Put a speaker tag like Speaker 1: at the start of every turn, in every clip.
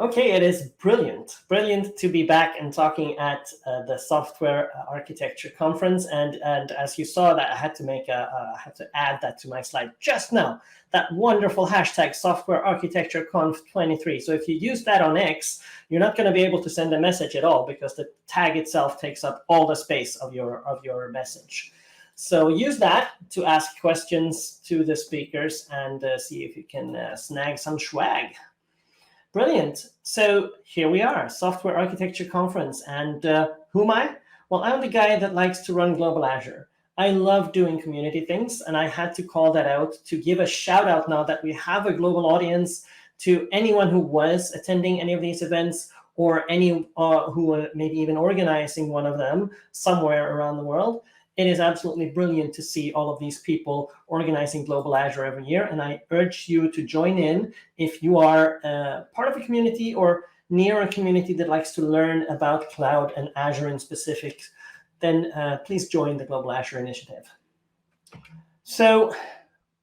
Speaker 1: Okay, it is brilliant to be back and talking at the Software Architecture Conference. And as you saw, that I had to add that to my slide just now. That wonderful hashtag Software Architecture Conf 23. So if you use that on X, you're not going to be able to send a message at all because the tag itself takes up all the space of your message. So use that to ask questions to the speakers and see if you can snag some swag. Brilliant. So here we are, Software Architecture Conference. And who am I? Well, I'm the guy that likes to run Global Azure. I love doing community things, and I had to call that out to give a shout out now that we have a global audience to anyone who was attending any of these events or any who maybe even organizing one of them somewhere around the world. It is absolutely brilliant to see all of these people organizing Global Azure every year, and I urge you to join in if you are part of a community or near a community that likes to learn about cloud and Azure in specific, then please join the Global Azure Initiative. So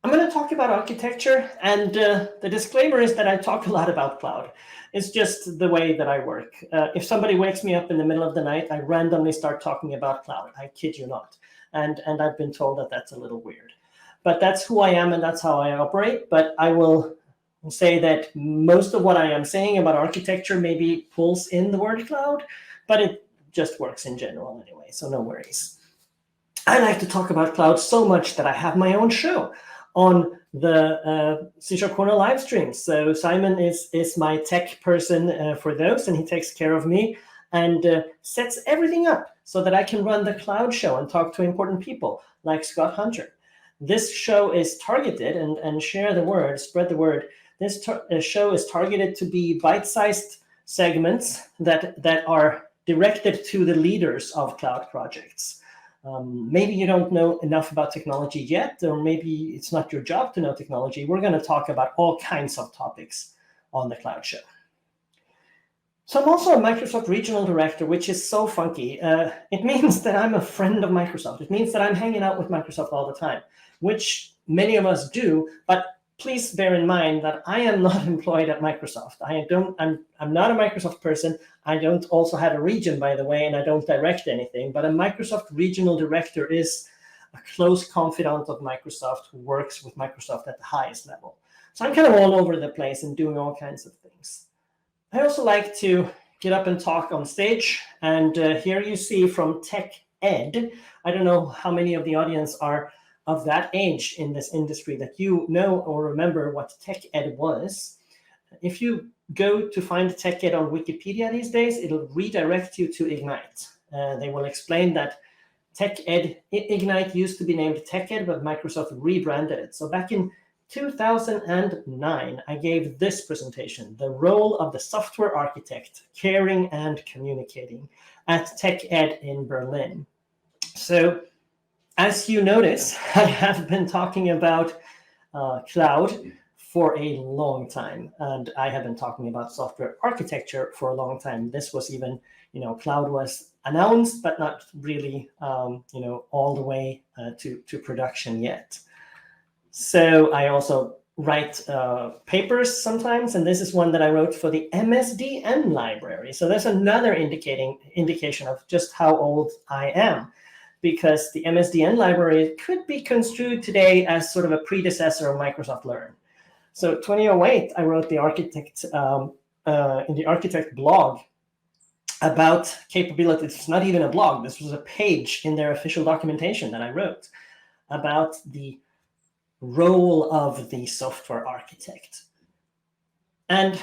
Speaker 1: I'm going to talk about architecture, and the disclaimer is that I talk a lot about cloud. It's just the way that I work. If somebody wakes me up in the middle of the night, I randomly start talking about cloud. I kid you not. And I've been told that that's a little weird. But that's who I am and that's how I operate. But I will say that most of what I am saying about architecture maybe pulls in the word cloud, but it just works in general anyway, so no worries. I like to talk about cloud so much that I have my own show on the CSharpCorner live streams. So Simon is my tech person for those, and he takes care of me and sets everything up so that I can run the cloud show and talk to important people like Scott Hunter. This show is targeted, and share the word, spread the word. This show is targeted to be bite-sized segments that are directed to the leaders of cloud projects. Maybe you don't know enough about technology yet, or maybe it's not your job to know technology. We're going to talk about all kinds of topics on the cloud show. So I'm also a Microsoft Regional Director, which is so funky. It means that I'm a friend of Microsoft. It means that I'm hanging out with Microsoft all the time, which many of us do. But please bear in mind that I am not employed at Microsoft. I'm not a Microsoft person. I don't also have a region, by the way, and I don't direct anything. But a Microsoft Regional Director is a close confidant of Microsoft who works with Microsoft at the highest level. So I'm kind of all over the place and doing all kinds of things. I also like to get up and talk on stage. And here you see from Tech Ed. I don't know how many of the audience are of that age in this industry that you know or remember what Tech Ed was. If you go to find Tech Ed on Wikipedia these days, it'll redirect you to Ignite. They will explain that Tech Ed, Ignite used to be named Tech Ed, but Microsoft rebranded it. So back in 2009, I gave this presentation, The Role of the Software Architect, Caring and Communicating, at Tech Ed in Berlin. So as you notice, I have been talking about cloud for a long time, and I have been talking about software architecture for a long time. This was even, cloud was announced, but not really, all the way to production yet. So I also write papers sometimes, and this is one that I wrote for the MSDN library. So there's another indication of just how old I am, because the MSDN library could be construed today as sort of a predecessor of Microsoft Learn. So 2008, I wrote the Architect in the Architect blog about capabilities. It's not even a blog. This was a page in their official documentation that I wrote about the role of the software architect. And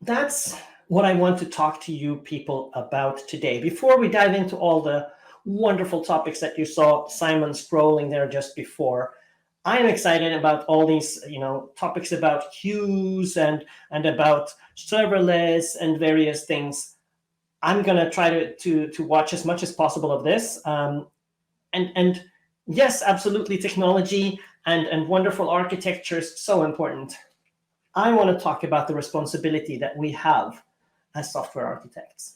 Speaker 1: that's what I want to talk to you people about today. Before we dive into all the wonderful topics that you saw Simon scrolling there just before, I'm excited about all these, topics about queues and about serverless and various things. I'm going to try to watch as much as possible of this. And yes, absolutely, technology and wonderful architecture is so important. I want to talk about the responsibility that we have as software architects.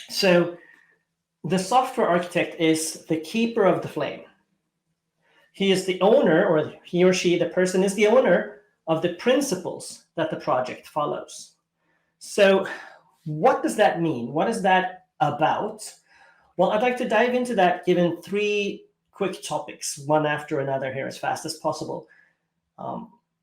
Speaker 1: So the software architect is the keeper of the flame. He is the owner, or he or she, the person is the owner of the principles that the project follows. So what does that mean? What is that about? Well, I'd like to dive into that given 3 quick topics, one after another here as fast as possible.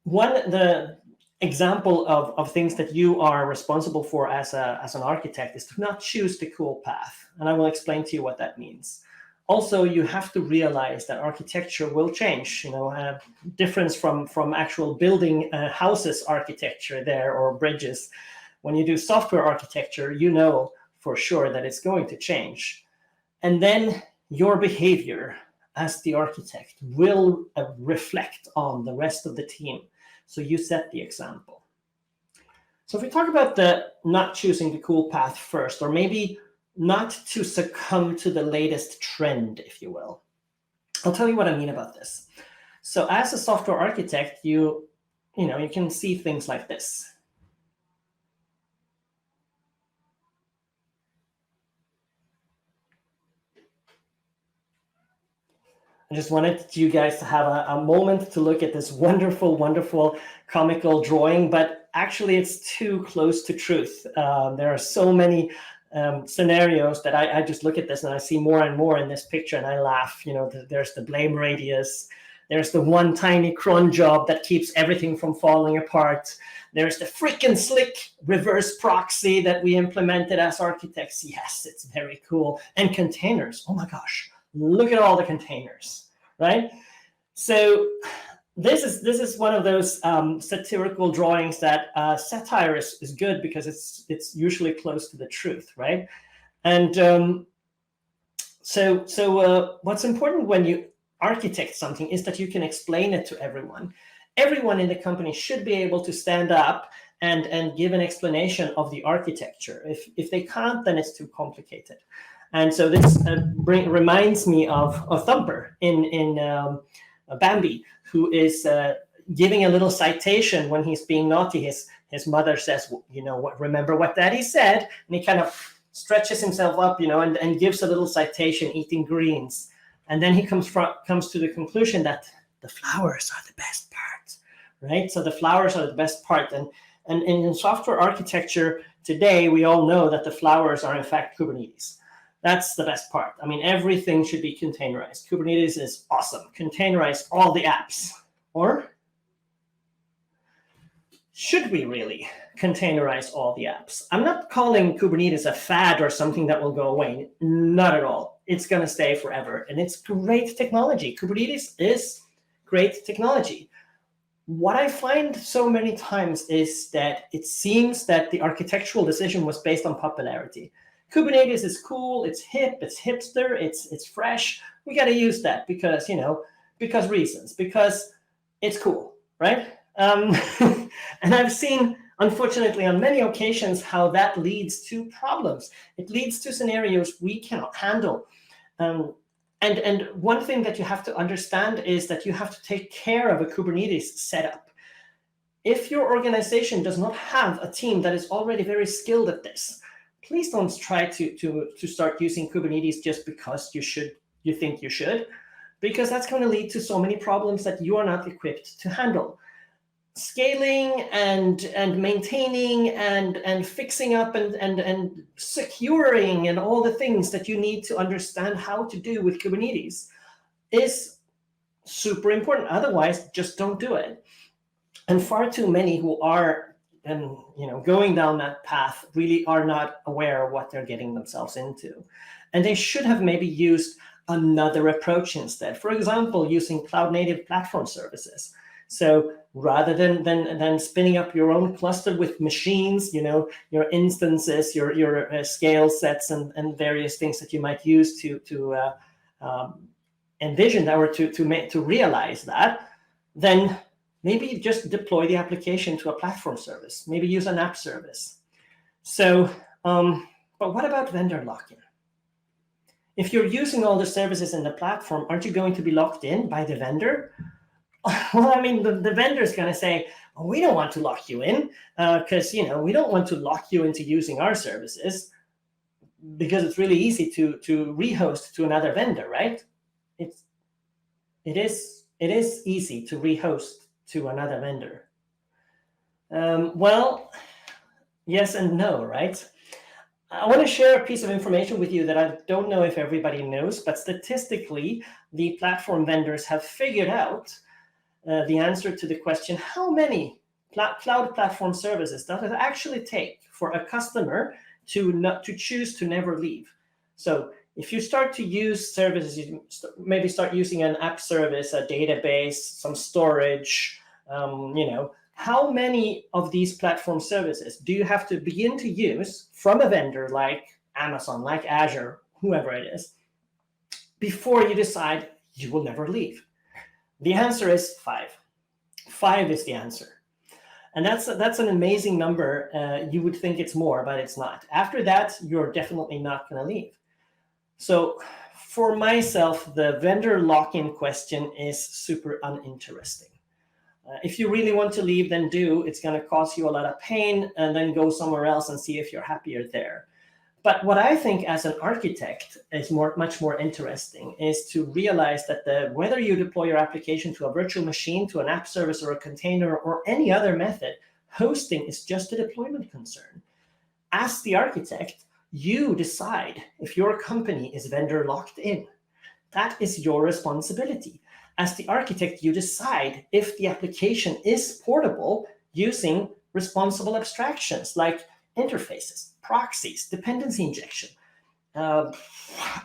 Speaker 1: One, the example of things that you are responsible for as an architect is to not choose the cool path. And I will explain to you what that means. Also, you have to realize that architecture will change, difference from actual building houses architecture there or bridges. When you do software architecture, you know for sure that it's going to change. And then your behavior as the architect will reflect on the rest of the team. So you set the example. So if we talk about the not choosing the cool path first, or maybe not to succumb to the latest trend, if you will, I'll tell you what I mean about this. So as a software architect, you can see things like this. I just wanted you guys to have a moment to look at this wonderful, wonderful comical drawing, but actually it's too close to truth. There are so many scenarios that I just look at this and I see more and more in this picture and I laugh. There's the blame radius. There's the one tiny cron job that keeps everything from falling apart. There's the freaking slick reverse proxy that we implemented as architects. Yes, it's very cool. And containers. Oh my gosh. Look at all the containers, right? So this is one of those satirical drawings that satire is good because it's usually close to the truth, right? And so what's important when you architect something is that you can explain it to everyone. Everyone in the company should be able to stand up and give an explanation of the architecture. If they can't, then it's too complicated. And so this reminds me of Thumper in Bambi, who is giving a little citation when he's being naughty. His mother says, remember what Daddy said? And he kind of stretches himself up, and gives a little citation, eating greens. And then he comes to the conclusion that the flowers are the best part, right? So the flowers are the best part. And in software architecture today, we all know that the flowers are in fact Kubernetes. That's the best part. I mean, everything should be containerized. Kubernetes is awesome. Containerize all the apps. Or should we really containerize all the apps? I'm not calling Kubernetes a fad or something that will go away. Not at all. It's going to stay forever. And it's great technology. Kubernetes is great technology. What I find so many times is that it seems that the architectural decision was based on popularity. Kubernetes is cool, it's hip, it's hipster, it's fresh. We got to use that because reasons, because it's cool, right? And I've seen, unfortunately, on many occasions, how that leads to problems. It leads to scenarios we cannot handle. And one thing that you have to understand is that you have to take care of a Kubernetes setup. If your organization does not have a team that is already very skilled at this, please don't try to start using Kubernetes just because you think you should, because that's going to lead to so many problems that you are not equipped to handle. Scaling and maintaining and fixing up and securing and all the things that you need to understand how to do with Kubernetes is super important. Otherwise, just don't do it. And far too many who are going down that path really are not aware of what they're getting themselves into. And they should have maybe used another approach instead. For example, using cloud-native platform services. So rather than spinning up your own cluster with machines, your instances, your scale sets and various things that you might use to envision that or to realize that, then maybe just deploy the application to a platform service. Maybe use an app service. So, but what about vendor lock-in? If you're using all the services in the platform, aren't you going to be locked in by the vendor? Well, I mean, the vendor is going to say, oh, we don't want to lock you in because, we don't want to lock you into using our services because it's really easy to rehost to another vendor, right? It is easy to rehost to another vendor. Well, Yes and no, right? I want to share a piece of information with you that I don't know if everybody knows, but statistically, the platform vendors have figured out the answer to the question, how many cloud platform services does it actually take for a customer to choose to never leave? So if you start to use services, you maybe start using an app service, a database, some storage, how many of these platform services do you have to begin to use from a vendor like Amazon, like Azure, whoever it is, before you decide you will never leave? The answer is 5. 5 is the answer. And that's an amazing number. You would think it's more, but it's not. After that, you're definitely not going to leave. So for myself, the vendor lock-in question is super uninteresting. If you really want to leave, then do. It's going to cause you a lot of pain, and then go somewhere else and see if you're happier there. But what I think as an architect is much more interesting is to realize that whether you deploy your application to a virtual machine, to an app service or a container or any other method, hosting is just a deployment concern. As the architect, you decide if your company is vendor locked in. That is your responsibility. As the architect, you decide if the application is portable using responsible abstractions like interfaces, proxies, dependency injection,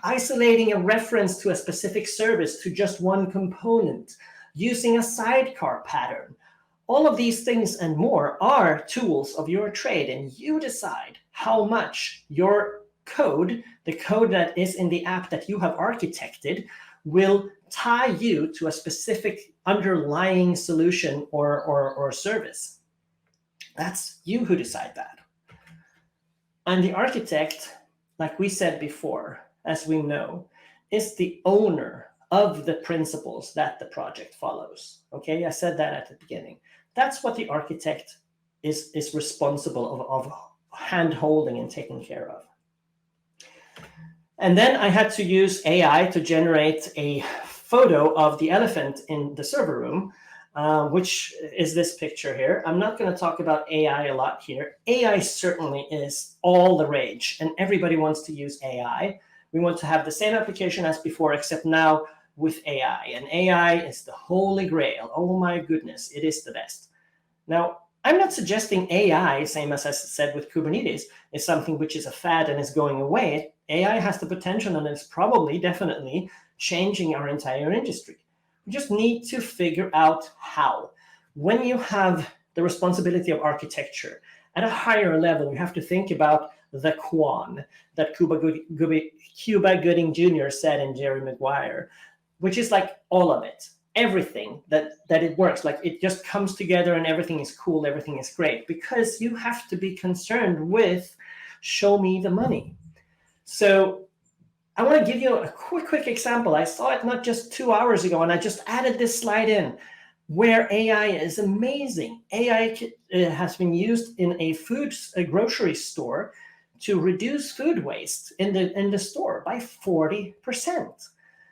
Speaker 1: isolating a reference to a specific service to just one component, using a sidecar pattern. All of these things and more are tools of your trade, and you decide how much your code, the code that is in the app that you have architected, will tie you to a specific underlying solution or service. That's you who decide that. And the architect, like we said before, as we know, is the owner of the principles that the project follows. Okay, I said that at the beginning. That's what the architect is responsible of hand-holding and taking care of. And then I had to use AI to generate a photo of the elephant in the server room, which is this picture here. I'm not going to talk about AI a lot here. AI certainly is all the rage, and everybody wants to use AI. We want to have the same application as before, except now with AI. And AI is the holy grail. Oh my goodness, it is the best. Now, I'm not suggesting AI, same as I said with Kubernetes, is something which is a fad and is going away. AI has the potential, and it's probably, definitely, changing our entire industry. We just need to figure out how. When you have the responsibility of architecture at a higher level, you have to think about the Quan that Cuba Gooding Jr. said in Jerry Maguire, which is like all of it. Everything that it works, like it just comes together and everything is cool, everything is great, because you have to be concerned with show me the money. So I want to give you a quick example. I saw it not just 2 hours ago, and I just added this slide in where AI is amazing. AI has been used in a grocery store to reduce food waste in the store by 40%.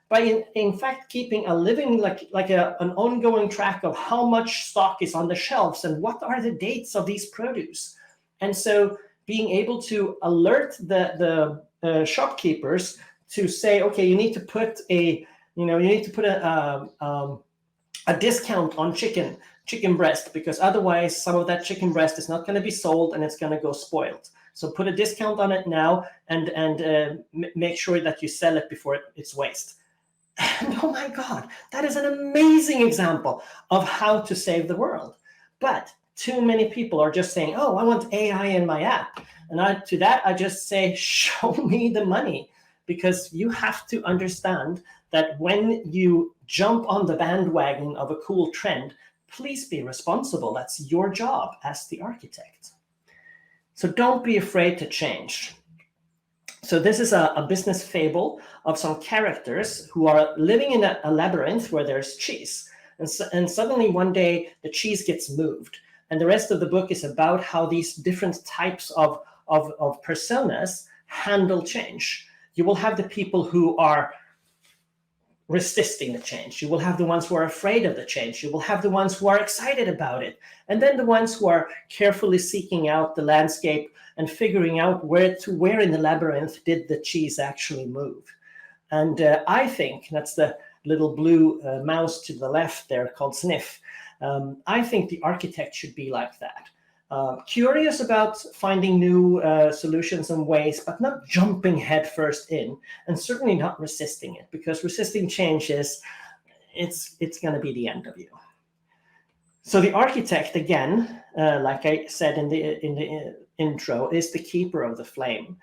Speaker 1: By in fact keeping a living an ongoing track of how much stock is on the shelves and what are the dates of these produce. And so being able to alert the shopkeepers to say, okay, you need to put a discount on chicken breast, because otherwise some of that chicken breast is not going to be sold and it's going to go spoiled. So put a discount on it now and make sure that you sell it before it's waste. And oh my God, that is an amazing example of how to save the world. But too many people are just saying, oh, I want AI in my app. And to that, I just say, show me the money. Because you have to understand that when you jump on the bandwagon of a cool trend, please be responsible. That's your job as the architect. So don't be afraid to change. So this is a business fable of some characters who are living in a labyrinth where there's cheese. And suddenly one day the cheese gets moved. And the rest of the book is about how these different types of personas handle change. You will have the people who are resisting the change. You will have the ones who are afraid of the change. You will have the ones who are excited about it. And then the ones who are carefully seeking out the landscape and figuring out where in the labyrinth did the cheese actually move. And I think that's the little blue mouse to the left there called Sniff. I think the architect should be like that. Curious about finding new solutions and ways, but not jumping headfirst in, and certainly not resisting it, because resisting change it's going to be the end of you. So the architect, again, like I said in the intro, is the keeper of the flame.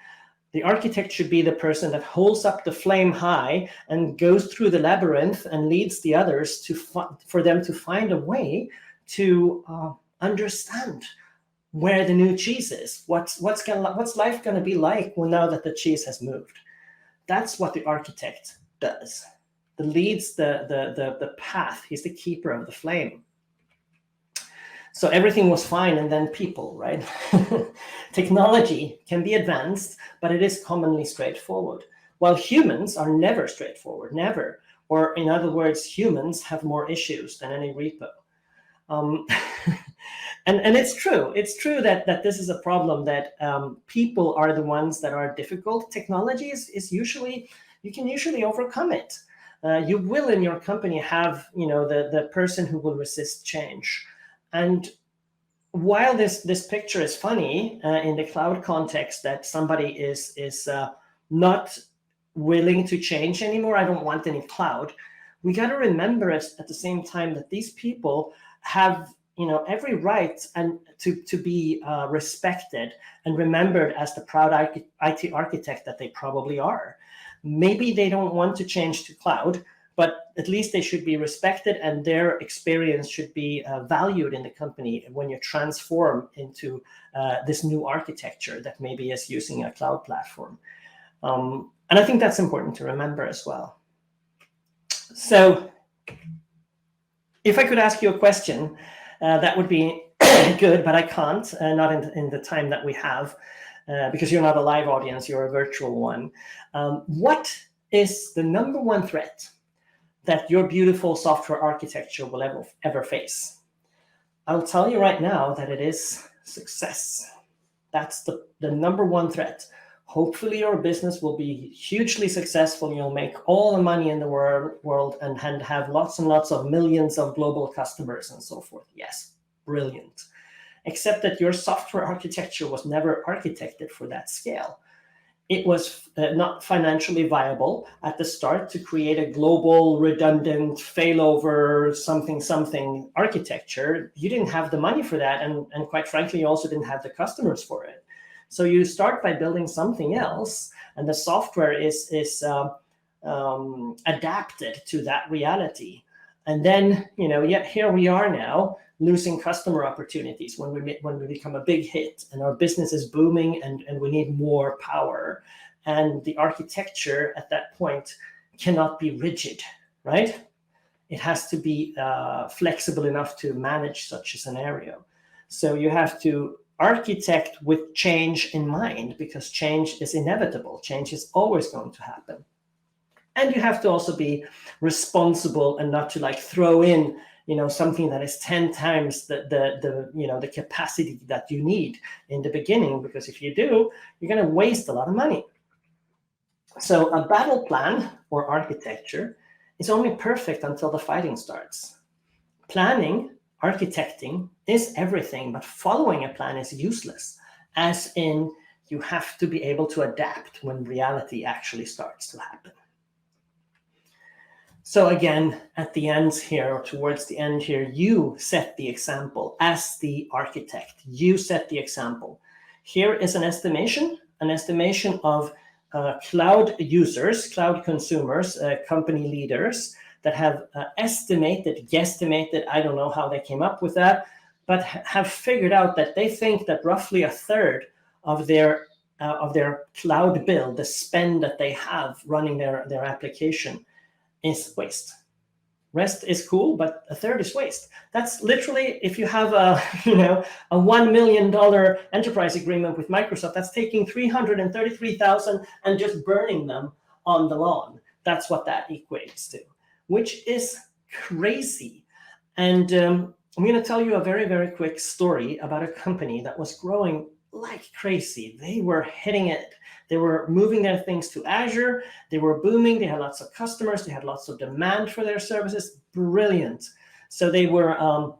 Speaker 1: The architect should be the person that holds up the flame high and goes through the labyrinth and leads the others for them to find a way to understand where the new cheese is. What's life going to be like now that the cheese has moved? That's what the architect does. He leads the path. He's the keeper of the flame. So everything was fine, and then people, right? Technology can be advanced, but it is commonly straightforward. While humans are never straightforward, never. Or in other words, humans have more issues than any repo. And it's true. It's true that this is a problem, that people are the ones that are difficult. Technology is usually, you can usually overcome it. You will in your company have, the person who will resist change. And while this picture is funny in the cloud context, that somebody is not willing to change anymore, I don't want any cloud, we got to remember at the same time that these people have every right and to be respected and remembered as the proud IT architect that they probably are. Maybe they don't want to change to cloud, but at least they should be respected, and their experience should be valued in the company when you transform into this new architecture that maybe is using a cloud platform. And I think that's important to remember as well. So if I could ask you a question, that would be good, but I can't, not in the time that we have, because you're not a live audience, you're a virtual one. What is the number one threat that your beautiful software architecture will ever face? I'll tell you right now that it is success. That's the number one threat. Hopefully your business will be hugely successful. You'll make all the money in the world and have lots and lots of millions of global customers and so forth. Yes, brilliant. Except that your software architecture was never architected for that scale. It was not financially viable at the start to create a global, redundant, failover, something architecture. You didn't have the money for that, and quite frankly, you also didn't have the customers for it. So you start by building something else, and the software is adapted to that reality. And then, yet here we are now, losing customer opportunities when we become a big hit and our business is booming and we need more power. And the architecture at that point cannot be rigid, right? It has to be flexible enough to manage such a scenario. So you have to architect with change in mind, because change is inevitable. Change is always going to happen. And you have to also be responsible and not to throw in something that is 10 times the capacity that you need in the beginning, because if you do, you're going to waste a lot of money. So a battle plan or architecture is only perfect until the fighting starts. Planning, architecting is everything, but following a plan is useless, as in you have to be able to adapt when reality actually starts to happen. So again, at the end here, or towards the end here, you set the example as the architect. You set the example. Here is an estimation of cloud users, cloud consumers, company leaders that have guesstimated, I don't know how they came up with that, but have figured out that they think that roughly a third of their cloud bill, the spend that they have running their application, is waste. Rest is cool, but a third is waste. That's literally, if you have a $1 million enterprise agreement with Microsoft, that's taking $333,000 and just burning them on the lawn. That's what that equates to. which is crazy. And I'm going to tell you a very, very quick story about a company that was growing like crazy. They were hitting it. They were moving their things to Azure. They were booming. They had lots of customers. They had lots of demand for their services. Brilliant. So they were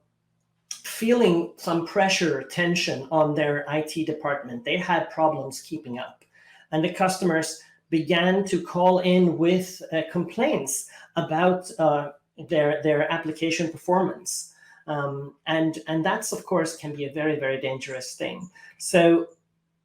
Speaker 1: feeling some pressure, tension on their IT department. They had problems keeping up. And the customers began to call in with complaints about their application performance. And that's, of course, can be a very, very dangerous thing. So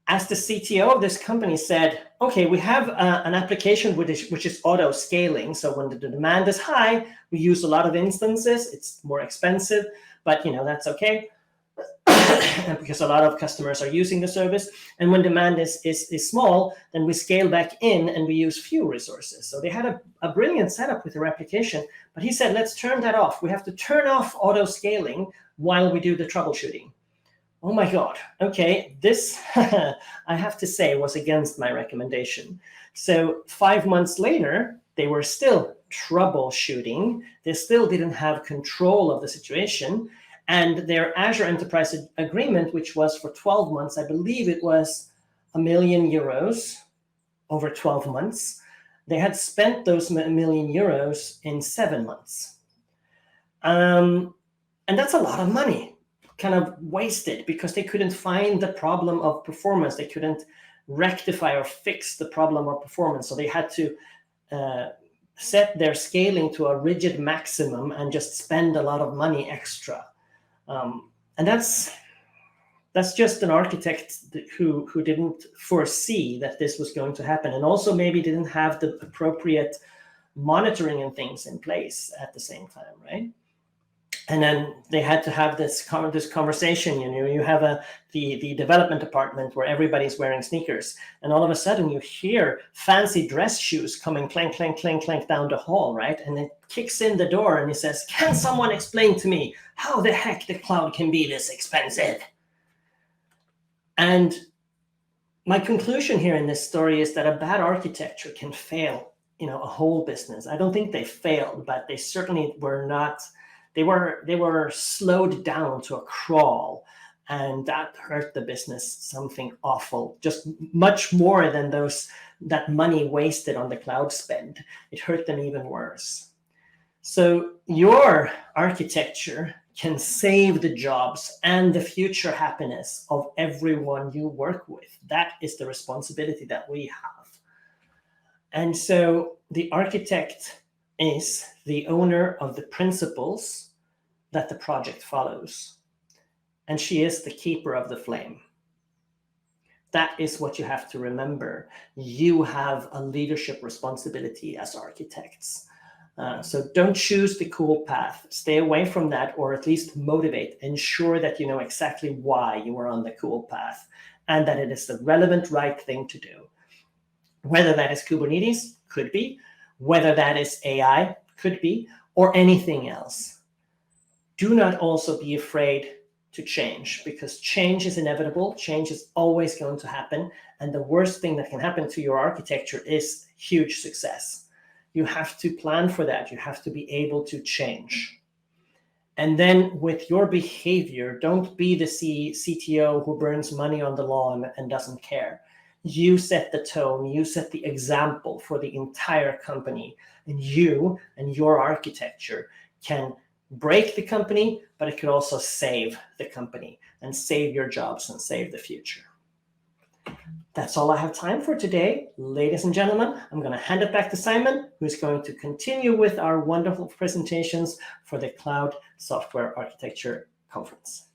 Speaker 1: as the CTO of this company said, okay, we have an application which is auto scaling. So when the demand is high, we use a lot of instances. It's more expensive, but that's okay. Because a lot of customers are using the service. And when demand is small, then we scale back in and we use few resources. So they had a brilliant setup with their application, but he said, let's turn that off. We have to turn off auto scaling while we do the troubleshooting. Oh my God. Okay, this, I have to say, was against my recommendation. So 5 months later, they were still troubleshooting. They still didn't have control of the situation. And their Azure Enterprise Agreement, which was for 12 months, I believe it was €1 million over 12 months. They had spent those €1 million in 7 months. And that's a lot of money kind of wasted because they couldn't find the problem of performance. They couldn't rectify or fix the problem of performance. So they had to set their scaling to a rigid maximum and just spend a lot of money extra. And that's just an architect who didn't foresee that this was going to happen, and also maybe didn't have the appropriate monitoring and things in place at the same time, right? And then they had to have this conversation. You have the development department where everybody's wearing sneakers, and all of a sudden you hear fancy dress shoes coming clank, clank, clank, clank down the hall, right? And it kicks in the door and he says, "Can someone explain to me how the heck the cloud can be this expensive?" And my conclusion here in this story is that a bad architecture can fail, a whole business. I don't think they failed, but they certainly were not. They were slowed down to a crawl, and that hurt the business something awful, just much more than that money wasted on the cloud spend. It hurt them even worse. So your architecture can save the jobs and the future happiness of everyone you work with. That is the responsibility that we have. And so the architect is the owner of the principles that the project follows. And she is the keeper of the flame. That is what you have to remember. You have a leadership responsibility as architects. So don't choose the cool path. Stay away from that, or at least motivate. Ensure that you know exactly why you are on the cool path and that it is the relevant right thing to do. Whether that is Kubernetes, could be. Whether that is AI, could be, or anything else. Do not also be afraid to change, because change is inevitable. Change is always going to happen. And the worst thing that can happen to your architecture is huge success. You have to plan for that. You have to be able to change. And then with your behavior, don't be the CTO who burns money on the lawn and doesn't care. You set the tone, you set the example for the entire company, and you and your architecture can break the company, but it could also save the company and save your jobs and save the future. That's all I have time for today. Ladies and gentlemen, I'm going to hand it back to Simon, who's going to continue with our wonderful presentations for the Cloud Software Architecture Conference.